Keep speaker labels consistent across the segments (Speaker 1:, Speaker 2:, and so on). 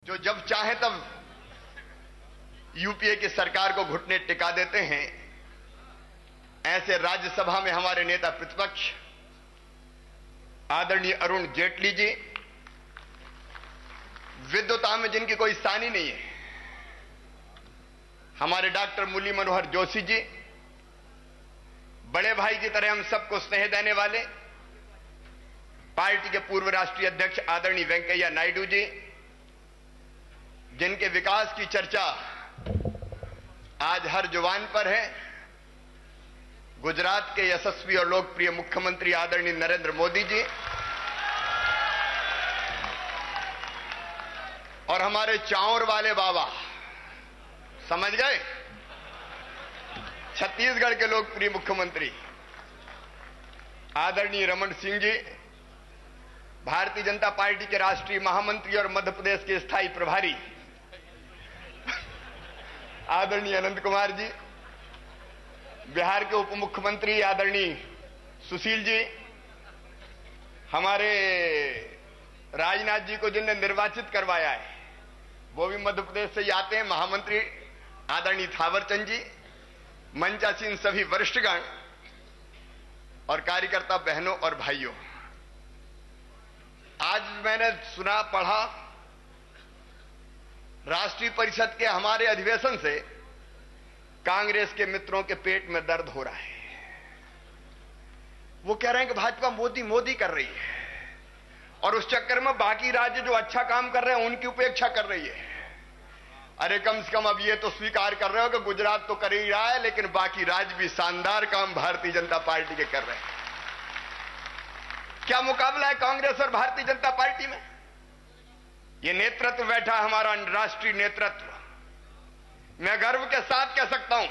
Speaker 1: जो जब चाहे तब यूपीए की सरकार को घुटने टिका देते हैं, ऐसे राज्यसभा में हमारे नेता प्रतिपक्ष आदरणीय अरुण जेटली जी, विद्वता में जिनकी कोई सानी नहीं है, हमारे डॉक्टर मुरली मनोहर जोशी जी, बड़े भाई की तरह हम सबको स्नेह देने वाले पार्टी के पूर्व राष्ट्रीय अध्यक्ष आदरणीय वेंकैया नायडू जी, जिनके विकास की चर्चा आज हर जुबान पर है, गुजरात के यशस्वी और लोकप्रिय मुख्यमंत्री आदरणीय नरेंद्र मोदी जी, और हमारे चांवर वाले बाबा, समझ गए, छत्तीसगढ़ के लोकप्रिय मुख्यमंत्री आदरणीय रमन सिंह जी, भारतीय जनता पार्टी के राष्ट्रीय महामंत्री और मध्य प्रदेश के स्थायी प्रभारी आदरणीय अनंत कुमार जी, बिहार के उप मुख्यमंत्री आदरणीय सुशील जी, हमारे राजनाथ जी को जिनने निर्वाचित करवाया है वो भी मध्य प्रदेश से ही आते हैं, महामंत्री आदरणीय थावरचंद जी, मंचासीन सभी वरिष्ठगण और कार्यकर्ता बहनों और भाइयों, आज मैंने सुना पढ़ा राष्ट्रीय परिषद के हमारे अधिवेशन से कांग्रेस के मित्रों के पेट में दर्द हो रहा है। वो कह रहे हैं कि भाजपा मोदी मोदी कर रही है और उस चक्कर में बाकी राज्य जो अच्छा काम कर रहे हैं उनकी उपेक्षा कर रही है। अरे कम से कम अब ये तो स्वीकार कर रहे हो कि गुजरात तो कर ही रहा है, लेकिन बाकी राज्य भी शानदार काम भारतीय जनता पार्टी के कर रहे हैं। क्या मुकाबला है कांग्रेस और भारतीय जनता पार्टी में? ये नेतृत्व बैठा हमारा राष्ट्रीय नेतृत्व, मैं गर्व के साथ कह सकता हूं,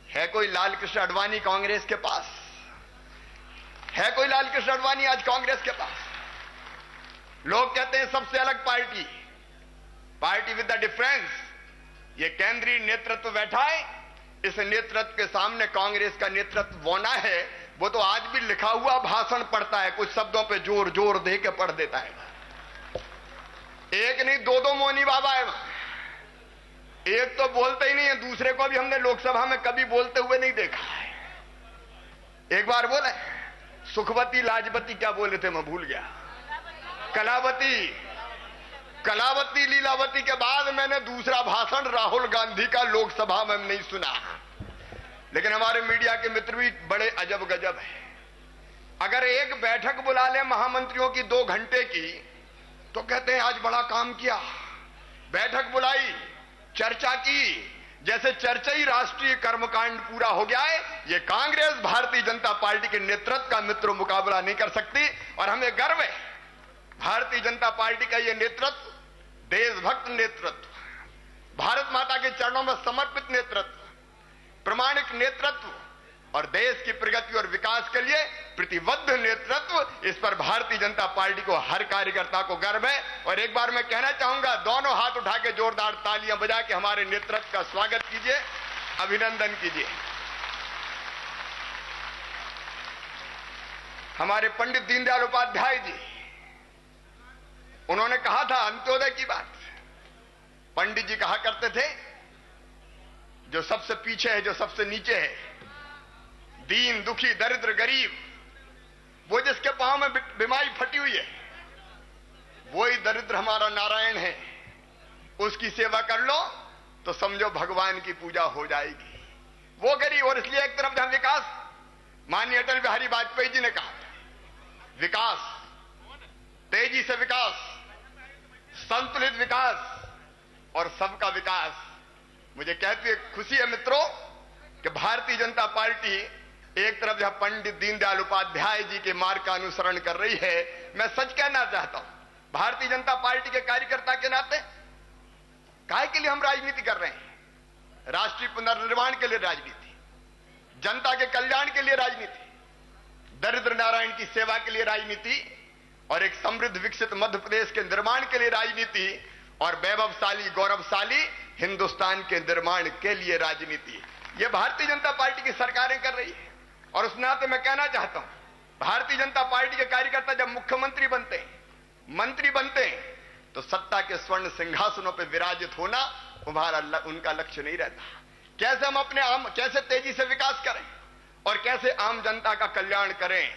Speaker 1: है कोई लाल कृष्ण आडवाणी कांग्रेस के पास? है कोई लाल कृष्ण आडवाणी आज कांग्रेस के पास? लोग कहते हैं सबसे अलग party, party with the difference. ये केंद्रीय नेतृत्व बैठा है, इस नेतृत्व के सामने कांग्रेस का नेतृत्व बौना है। वो तो आज भी लिखा हुआ भाषण पढ़ता है, कुछ शब्दों पे जोर जोर दे के पढ़ देता है। एक नहीं दो दो मौनी बाबा है, एक तो बोलते ही नहीं है, दूसरे को भी हमने लोकसभा में कभी बोलते हुए नहीं देखा है। एक बार बोले सुखवती लाजवती, क्या बोले थे मैं भूल गया, कलावती, कलावती लीलावती के बाद मैंने दूसरा भाषण राहुल गांधी का लोकसभा में नहीं सुना। लेकिन हमारे मीडिया के मित्र भी बड़े अजब गजब है। अगर एक बैठक बुला ले महामंत्रियों की 2 घंटे की तो कहते हैं आज बड़ा काम किया। बैठक बुलाई, चर्चा की, जैसे चर्चा ही राष्ट्रीय कर्मकांड पूरा हो गया है। ये कांग्रेस भारतीय जनता पार्टी के नेतृत्व का मित्रों मुकाबला नहीं कर सकती और हमें गर्व है भारतीय जनता पार्टी का ये नेतृत्व, देशभक्त नेतृत्व, भारत माता के चरणों में समर्पित नेतृत्व, प्रामाणिक नेतृत्व और देश की प्रगति और विकास के लिए प्रतिबद्ध नेतृत्व। इस पर भारतीय जनता पार्टी को, हर कार्यकर्ता को गर्व है। और एक बार मैं कहना चाहूंगा, दोनों हाथ उठा के जोरदार तालियां बजा के हमारे नेतृत्व का स्वागत कीजिए, अभिनंदन कीजिए। हमारे पंडित दीनदयाल उपाध्याय जी, उन्होंने कहा था अंत्योदय की बात। पंडित जी कहा करते थे, जो सबसे पीछे है, जो सबसे नीचे है, दीन दुखी दरिद्र गरीब, वो जिसके पांव में बीमारी फटी हुई है, वो ही दरिद्र हमारा नारायण है। उसकी सेवा कर लो तो समझो भगवान की पूजा हो जाएगी। वो गरीब, और इसलिए एक तरफ जहां विकास, माननीय अटल बिहारी वाजपेयी जी ने कहा विकास, तेजी से विकास, संतुलित विकास और सबका विकास। मुझे कहती है खुशी है मित्रों कि भारतीय जनता पार्टी एक तरफ जहां पंडित दीनदयाल उपाध्याय जी के मार्ग का अनुसरण कर रही है, मैं सच कहना चाहता हूं, भारतीय जनता पार्टी के कार्यकर्ता के नाते काहे के लिए हम राजनीति कर रहे हैं? राष्ट्रीय पुनर्निर्माण के लिए राजनीति, जनता के कल्याण के लिए राजनीति, दरिद्र नारायण की सेवा के लिए राजनीति और एक समृद्ध विकसित मध्य प्रदेश के निर्माण के लिए राजनीति और वैभवशाली गौरवशाली हिंदुस्तान के निर्माण के लिए राजनीति। यह भारतीय जनता पार्टी की सरकारें कर रही है। और उस नाते मैं कहना चाहता हूं, भारतीय जनता पार्टी के कार्यकर्ता जब मुख्यमंत्री बनते हैं, मंत्री बनते हैं, तो सत्ता के स्वर्ण सिंहासनों पर विराजित होना उनका लक्ष्य नहीं रहता। कैसे हम कैसे तेजी से विकास करें और कैसे आम जनता का कल्याण करें,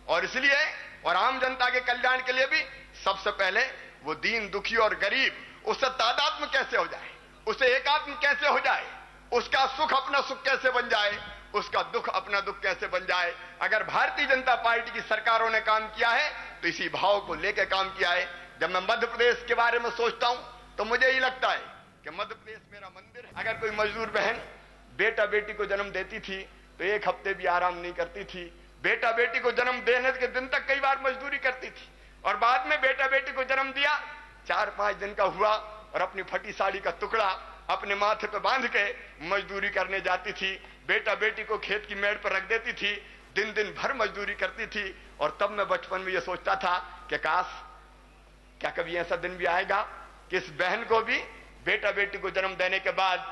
Speaker 1: और इसलिए और आम जनता के कल्याण के लिए भी सबसे पहले वो दीन दुखी और गरीब उससे तादात्म्य कैसे हो जाए, उसे एकात्म कैसे हो जाए, उसका सुख अपना सुख कैसे बन जाए, उसका दुख अपना दुख कैसे बन जाए। अगर भारतीय जनता पार्टी की सरकारों ने काम किया है तो इसी भाव को लेकर काम किया है। जब मैं मध्य प्रदेश के बारे में सोचता हूं तो मुझे यही लगता है कि मध्य प्रदेश मेरा मंदिर है। अगर कोई मजदूर बहन बेटा बेटी को जन्म देती थी तो एक हफ्ते भी आराम नहीं करती थी। बेटा बेटी को जन्म देने के दिन तक कई बार मजदूरी करती थी, और बाद में बेटा बेटी को जन्म दिया, 4-5 दिन का हुआ और अपनी फटी साड़ी का टुकड़ा अपने माथे पे बांध के मजदूरी करने जाती थी। बेटा बेटी को खेत की मेड़ पर रख देती थी, दिन दिन भर मजदूरी करती थी। और तब मैं बचपन में यह सोचता था कि काश क्या कभी ऐसा दिन भी आएगा कि इस बहन को भी बेटा बेटी को जन्म देने के बाद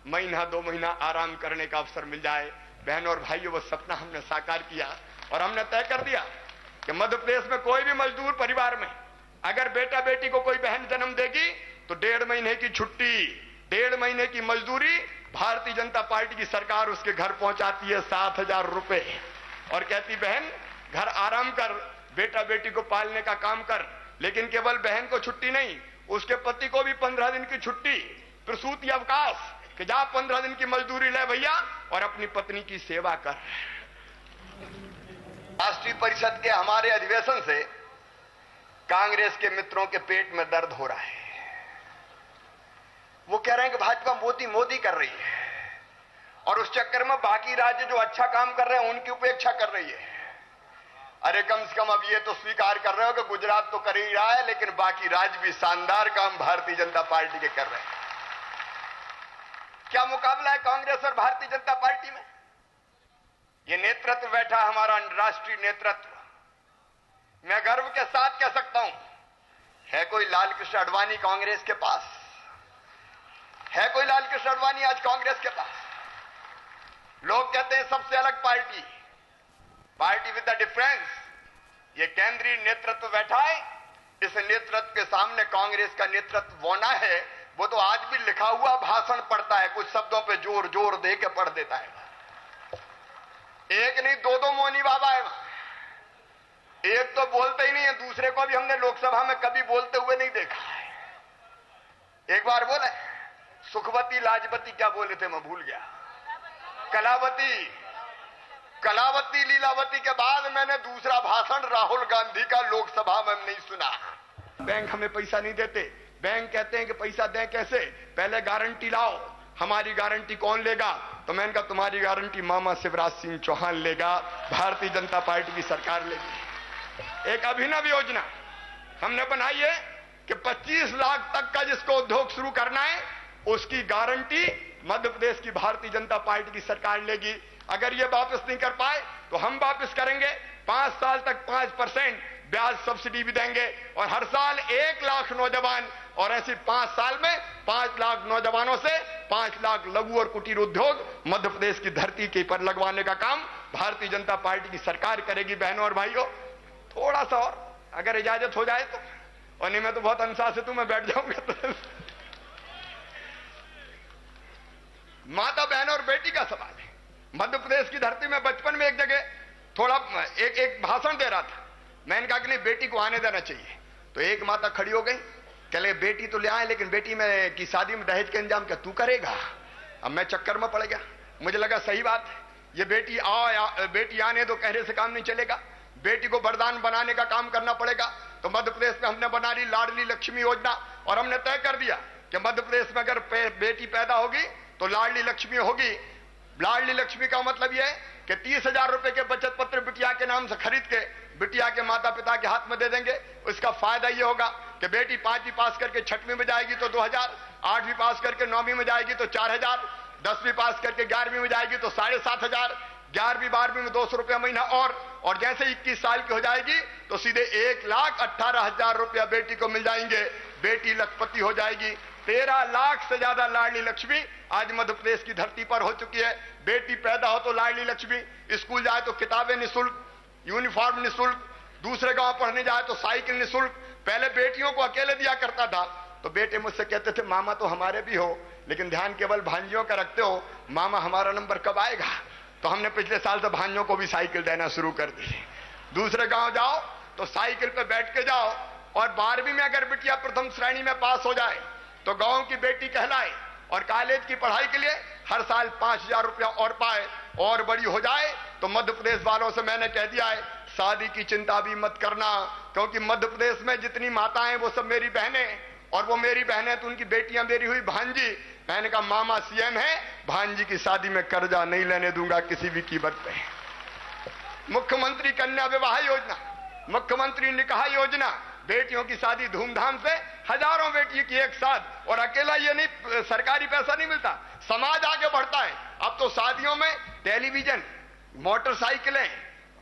Speaker 1: महीना 2 महीना आराम करने का अवसर मिल जाए। बहन और भाइयों, वो सपना हमने साकार किया और हमने तय कर दिया कि मध्य प्रदेश में कोई भी मजदूर परिवार में अगर बेटा बेटी को कोई बहन जन्म देगी तो 1.5 महीने की छुट्टी, 1.5 महीने की मजदूरी भारतीय जनता पार्टी की सरकार उसके घर पहुंचाती है 7,000 रुपए, और कहती बहन घर आराम कर, बेटा बेटी को पालने का काम कर। लेकिन केवल बहन को छुट्टी नहीं, उसके पति को भी 15 दिन की छुट्टी, प्रसूति अवकाश, कि जा 15 दिन की मजदूरी ले भैया और अपनी पत्नी की सेवा कर। राष्ट्रीय परिषद के हमारे अधिवेशन से कांग्रेस के मित्रों के पेट में दर्द हो रहा है। वो कह रहे हैं कि भाजपा मोदी मोदी कर रही है और उस चक्कर में बाकी राज्य जो अच्छा काम कर रहे हैं उनकी उपेक्षा कर रही है। अरे कम से कम अब ये तो स्वीकार कर रहे हो कि गुजरात तो कर ही रहा है, लेकिन बाकी राज्य भी शानदार काम भारतीय जनता पार्टी के कर रहे हैं। क्या मुकाबला है कांग्रेस और भारतीय जनता पार्टी में? ये नेतृत्व बैठा हमारा राष्ट्रीय नेतृत्व, मैं गर्व के साथ कह सकता हूं, है कोई लाल कृष्ण आडवाणी कांग्रेस के पास? है कोई लाल कृष्ण आडवाणी आज कांग्रेस के पास? लोग कहते हैं सबसे अलग party, party with the difference. ये केंद्रीय नेतृत्व बैठा है, इस नेतृत्व के सामने कांग्रेस का नेतृत्व बौना है। वो तो आज भी लिखा हुआ भाषण पढ़ता है, कुछ शब्दों पे जोर जोर दे के पढ़ देता है। एक नहीं 2-2 मौनी बाबा है। एक तो बोलते ही नहीं है, दूसरे को भी हमने लोकसभा में कभी बोलते हुए नहीं देखा है। एक बार बोले सुखवती लाजवती, क्या बोले थे मैं भूल गया, कलावती लीलावती के बाद मैंने दूसरा भाषण राहुल गांधी का लोकसभा में नहीं सुना। बैंक हमें पैसा नहीं देते, बैंक कहते हैं कि पैसा दें कैसे, पहले गारंटी लाओ। हमारी गारंटी कौन लेगा? तो मैंने कहा तुम्हारी गारंटी मामा शिवराज सिंह चौहान लेगा, भारतीय जनता पार्टी की सरकार लेगी। एक अभिनव योजना हमने बनाई है कि 25 लाख तक का जिसको उद्योग शुरू करना है उसकी गारंटी मध्य प्रदेश की भारतीय जनता पार्टी की सरकार लेगी। अगर ये वापस नहीं कर पाए तो हम वापस करेंगे। 5 साल तक 5% ब्याज सब्सिडी भी देंगे और हर साल 1 लाख नौजवान, और ऐसे 5 साल में 5 लाख नौजवानों से 5 लाख लघु और कुटीर उद्योग मध्य प्रदेश की धरती के पर लगवाने का काम भारतीय जनता पार्टी की सरकार करेगी। बहनों और भाइयों, थोड़ा सा और अगर इजाजत हो जाए तो, और नहीं मैं तो बहुत अनुशासित हूं, मैं बैठ जाऊंगा तो। माता बहन और बेटी का सवाल है। मध्य प्रदेश की धरती में बचपन में एक जगह थोड़ा एक भाषण दे रहा था, मैंने कहा कि नहीं बेटी को आने देना चाहिए। तो एक माता खड़ी हो गई, कह ले बेटी तो ले आए लेकिन बेटी में की शादी में दहेज के इंतजाम क्या तू करेगा? अब मैं चक्कर में पड़ गया, मुझे लगा सही बात है, ये बेटी आने दो कहने से काम नहीं चलेगा, बेटी को वरदान बनाने का काम करना पड़ेगा। तो मध्य प्रदेश में हमने बना ली लाडली लक्ष्मी योजना, और हमने तय कर दिया कि मध्य प्रदेश में अगर बेटी पैदा होगी तो लाडली लक्ष्मी होगी। लाडली लक्ष्मी का मतलब यह है कि 30,000 रुपए के बचत पत्र बिटिया के नाम से खरीद के बिटिया के माता पिता के हाथ में दे देंगे। उसका फायदा यह होगा कि बेटी 5वीं पास करके 6वीं में जाएगी तो 2,000, 8वीं पास करके 9वीं में जाएगी तो 4,000, 10वीं पास करके 11वीं में जाएगी तो 7,500, 11वीं 12वीं में 200 रुपया महीना, और जैसे 21 साल की हो जाएगी तो सीधे 1,18,000 रुपया बेटी को मिल जाएंगे। बेटी लखपति हो जाएगी। 13 लाख से ज्यादा लाडली लक्ष्मी आज मध्य प्रदेश की धरती पर हो चुकी है। बेटी पैदा हो तो लाडली लक्ष्मी, स्कूल जाए तो किताबें निःशुल्क, यूनिफॉर्म निःशुल्क, दूसरे गांव पढ़ने जाए तो साइकिल निःशुल्क, पहले बेटियों को अकेले दिया करता था, तो बेटे मुझसे कहते थे मामा तो हमारे भी हो, लेकिन ध्यान केवल भांजियों का रखते हो, मामा हमारा नंबर कब आएगा। तो हमने पिछले साल से भांजियों को भी साइकिल देना शुरू कर दी। दूसरे गांव जाओ तो साइकिल पे बैठ के जाओ, और 12वीं में अगर बिटिया प्रथम श्रेणी में पास हो जाए तो गांव की बेटी कहलाए, और कॉलेज की पढ़ाई के लिए हर साल 5,000 रुपया और पाए, और बड़ी हो जाए तो मध्य प्रदेश वालों से मैंने कह दिया है शादी की चिंता भी मत करना, क्योंकि मध्य प्रदेश में जितनी माताएं वो सब मेरी बहनें, और वो मेरी बहनें तो उनकी बेटियां मेरी हुई भांजी। मैंने कहा मामा सीएम है, भांजी की शादी में कर्जा नहीं लेने दूंगा किसी भी कीमत पे। मुख्यमंत्री कन्या विवाह योजना, मुख्यमंत्री निकाह योजना, बेटियों की शादी धूमधाम से, हजारों बेटी की एक साथ, और अकेला ये नहीं, सरकारी पैसा नहीं मिलता, समाज आगे बढ़ता है। अब तो शादियों में टेलीविजन, मोटरसाइकिलें,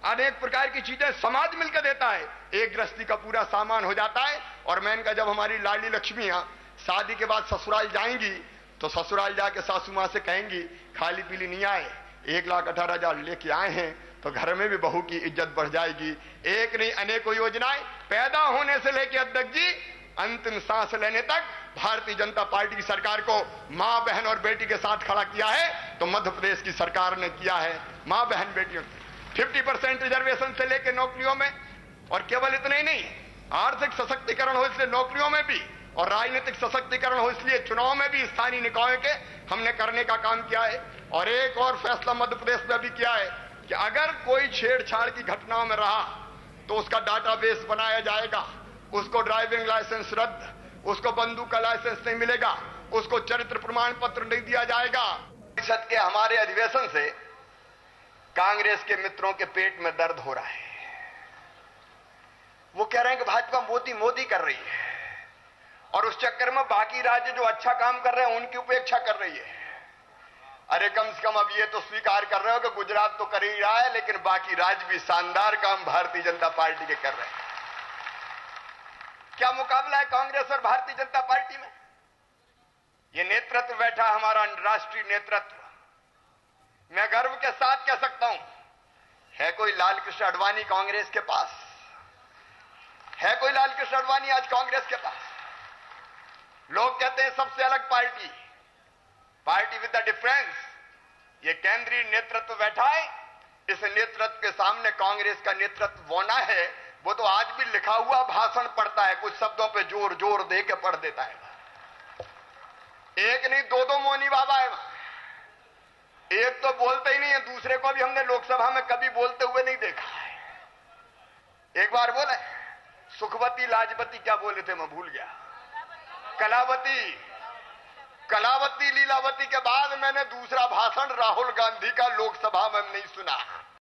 Speaker 1: अनेक प्रकार की चीजें समाज मिलकर देता है, एक गृहस्थी का पूरा सामान हो जाता है। और मैं इनका जब हमारी लाडली लक्ष्मियां शादी के बाद ससुराल जाएंगी तो ससुराल जाके सासू मां से कहेंगी खाली पीली नहीं आए, 1,18,000 लेके आए हैं, तो घर में भी बहू की इज्जत बढ़ जाएगी। एक नहीं अनेकों योजनाएं, पैदा होने से लेकर अध्यक्ष जी अंतिम सांस लेने तक भारतीय जनता पार्टी की सरकार को मां बहन और बेटी के साथ खड़ा किया है, तो मध्य प्रदेश की सरकार ने किया है। मां बहन बेटियों 50% रिजर्वेशन से लेकर नौकरियों में, और केवल इतना ही नहीं, आर्थिक सशक्तिकरण हो इसलिए नौकरियों में भी, और राजनीतिक सशक्तिकरण हो इसलिए चुनाव में भी स्थानीय निकायों के हमने करने का काम किया है। और एक और फैसला मध्य प्रदेश में भी किया है कि अगर कोई छेड़छाड़ की घटनाओं में रहा तो उसका डाटाबेस बनाया जाएगा, उसको ड्राइविंग लाइसेंस रद्द, उसको बंदूक का लाइसेंस नहीं मिलेगा, उसको चरित्र प्रमाण पत्र नहीं दिया जाएगा। परिषद के हमारे अधिवेशन से कांग्रेस के मित्रों के पेट में दर्द हो रहा है। वो कह रहे हैं कि भाजपा मोदी मोदी कर रही है, और उस चक्कर में बाकी राज्य जो अच्छा काम कर रहे हैं उनकी उपेक्षा कर रही है। अरे कम से कम अब ये तो स्वीकार कर रहे हो कि गुजरात तो कर ही रहा है, लेकिन बाकी राज्य भी शानदार काम भारतीय जनता पार्टी के कर रहे हैं। क्या मुकाबला है कांग्रेस और भारतीय जनता पार्टी में? ये नेतृत्व बैठा हमारा राष्ट्रीय नेतृत्व, मैं गर्व के साथ कह सकता हूं, है कोई लाल कृष्ण आडवाणी कांग्रेस के पास? है कोई लाल कृष्ण आडवाणी आज कांग्रेस के पास? लोग कहते हैं सबसे अलग party, party with the difference. ये केंद्रीय नेतृत्व बैठा है, इस नेतृत्व के सामने कांग्रेस का नेतृत्व बौना है। वो तो आज भी लिखा हुआ भाषण पढ़ता है, कुछ शब्दों पे जोर जोर दे के पढ़ देता है। एक नहीं दो मौनी बाबा है, एक तो बोलते ही नहीं है, दूसरे को भी हमने लोकसभा में कभी बोलते हुए नहीं देखा है। एक बार बोले सुखवती लाजवती, क्या बोले थे मैं भूल गया, कलावती लीलावती के बाद मैंने दूसरा भाषण राहुल गांधी का लोकसभा में नहीं सुना।